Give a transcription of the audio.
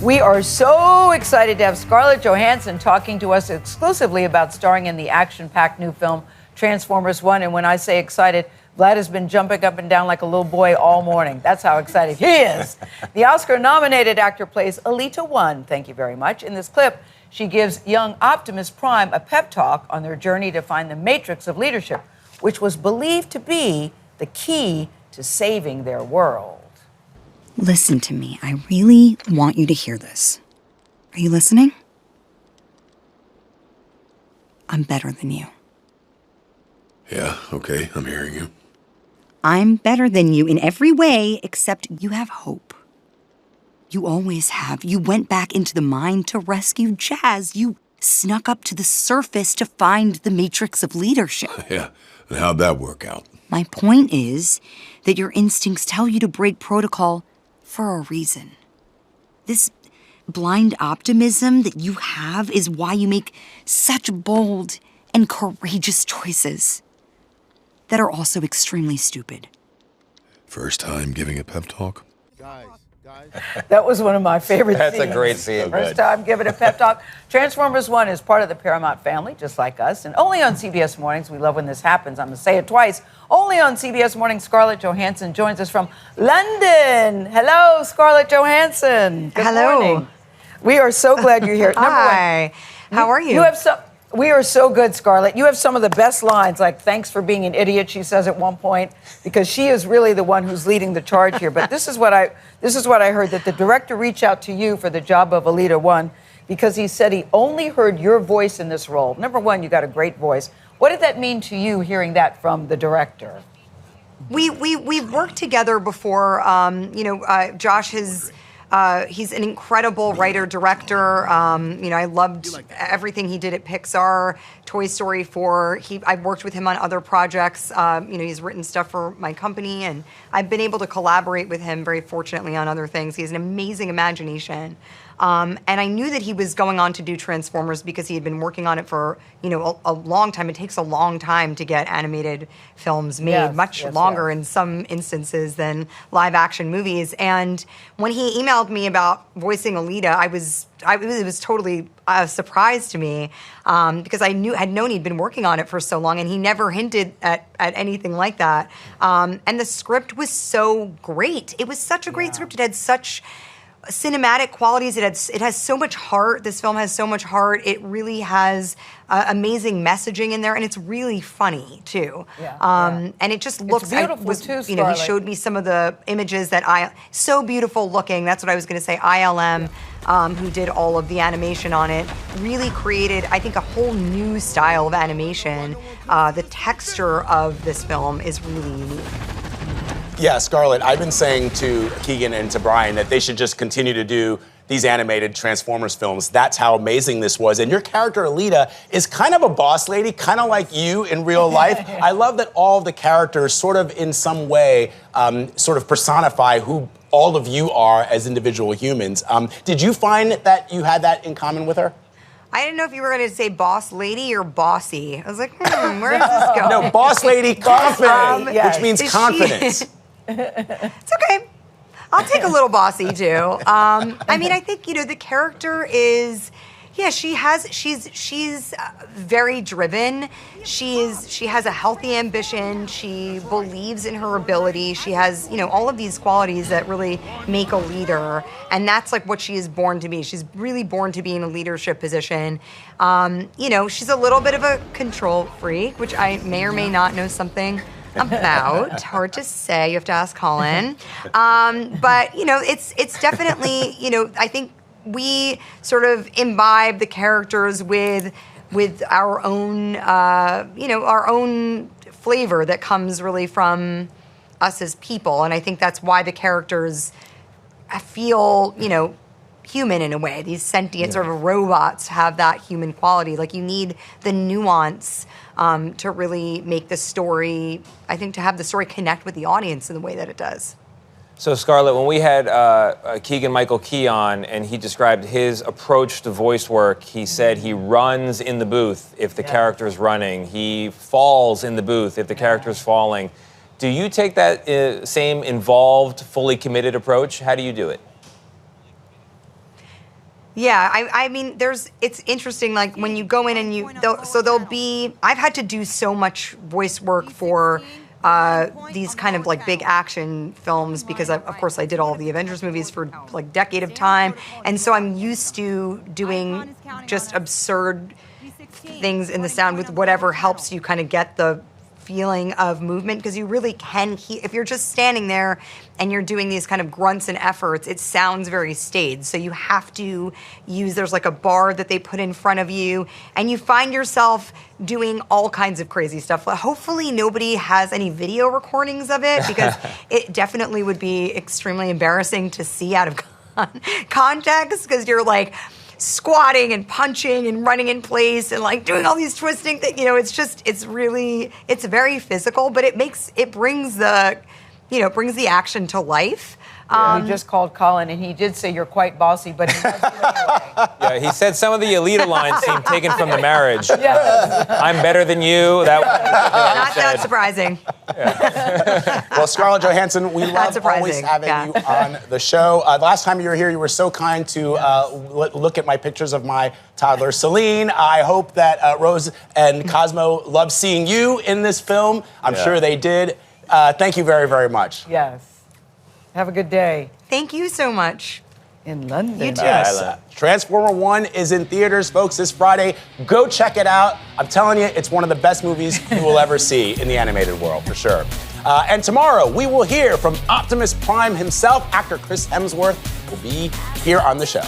We are so excited to have Scarlett Johansson talking to us exclusively about starring in the action-packed new film Transformers One. And when I say excited, Vlad has been jumping up and down like a little boy all morning. That's how excited he is. The Oscar-nominated actor plays Alita One. Thank you very much. In this clip, she gives young Optimus Prime a pep talk on their journey to find the matrix of leadership, which was believed to be the key to saving their world. Listen to me. I really want you to hear this. Are you listening? I'm better than you. Yeah, okay, I'm hearing you. I'm better than you in every way except you have hope. You always have. You went back into the mine to rescue Jazz. You snuck up to the surface to find the matrix of leadership. Yeah, and how'd that work out? My point is that your instincts tell you to break protocol for a reason. This blind optimism that you have is why you make such bold and courageous choices that are also extremely stupid. First time giving a pep talk? Guys. That was one of my favorite scenes. That's a great scene. First time giving a pep talk. Transformers One is part of the Paramount family, just like us, and only on CBS Mornings. We love when this happens. I'm going to say it twice. Only on CBS Mornings, Scarlett Johansson joins us from London. Hello, Scarlett Johansson. Good morning. We are so glad you're here. Hi. How are you? You have some. We are so good, Scarlett. You have some of the best lines, like "Thanks for being an idiot," she says at one point, because she is really the one who's leading the charge here. But this is what I heard, that the director reached out to you for the job of Alita One because he said he only heard your voice in this role. Number one, you got a great voice. What did that mean to you, hearing that from the director? We've worked together before. Josh has. He's an incredible writer-director. I loved everything he did at Pixar, Toy Story 4. I've worked with him on other projects. He's written stuff for my company, and I've been able to collaborate with him, very fortunately, on other things. He has an amazing imagination. And I knew that he was going on to do Transformers because he had been working on it for, a long time. It takes a long time to get animated films made, much longer in some instances than live action movies. And when he emailed me about voicing Alita, it was totally a surprise to me because I had known he'd been working on it for so long, and he never hinted at anything like that. And the script was so great. It was such a great script. It had such cinematic qualities. It has so much heart. This film has so much heart. It really has amazing messaging in there, and it's really funny too. And it just looks beautiful too. He showed me some of the images that so beautiful looking. That's what I was going to say. ILM, who did all of the animation on it, really created, I think, a whole new style of animation. The texture of this film is really unique. Yeah, Scarlett, I've been saying to Keegan and to Brian that they should just continue to do these animated Transformers films. That's how amazing this was. And your character, Alita, is kind of a boss lady, kind of like you in real life. I love that all of the characters sort of in some way sort of personify who all of you are as individual humans. Did you find that you had that in common with her? I didn't know if you were going to say boss lady or bossy. I was like, where does this go? No, boss lady confident, which means confidence. It's okay. I'll take a little bossy too. I think the character is, she's very driven. She has a healthy ambition. She believes in her ability. She has all of these qualities that really make a leader, and that's like what she is born to be. She's really born to be in a leadership position. She's a little bit of a control freak, which I may or may not know something about. Hard to say. You have to ask Colin. But it's definitely, I think we sort of imbibe the characters with our own, our own flavor that comes really from us as people. And I think that's why the characters feel, human in a way. These sentient sort of robots have that human quality. Like, you need the nuance to really make the story, I think, to have the story connect with the audience in the way that it does. So, Scarlett, when we had Keegan-Michael Key on and he described his approach to voice work, he said he runs in the booth if the character's running. He falls in the booth if the character's falling. Do you take that same involved, fully committed approach? How do you do it? Yeah, I mean, it's interesting, like, when you go in and I've had to do so much voice work for these kind of, like, big action films because, of course, I did all of the Avengers movies for, like, decade of time. And so I'm used to doing just absurd things in the sound with whatever helps you kind of get the feeling of movement, because you really can hear, if you're just standing there and you're doing these kind of grunts and efforts, it sounds very staged. So you have to there's like a bar that they put in front of you, and you find yourself doing all kinds of crazy stuff. Hopefully nobody has any video recordings of it, because it definitely would be extremely embarrassing to see out of context, because you're like squatting and punching and running in place and like doing all these twisting things. It's very physical, but it brings the action to life. We just called Colin, and he did say you're quite bossy, but he does it anyway. Yeah, he said some of the Alita lines seem taken from The Marriage. Yes. I'm better than you. That Not that surprising. Well, Scarlett Johansson, we love always having you on the show. The last time you were here, you were so kind to look at my pictures of my toddler, Celine. I hope that Rose and Cosmo loved seeing you in this film. I'm sure they did. Thank you very, very much. Yes. Have a good day. Thank you so much. In London. You too. Yes. Transformer 1 is in theaters, folks, this Friday. Go check it out. I'm telling you, it's one of the best movies you will ever see in the animated world, for sure. And tomorrow, we will hear from Optimus Prime himself. Actor Chris Hemsworth will be here on the show.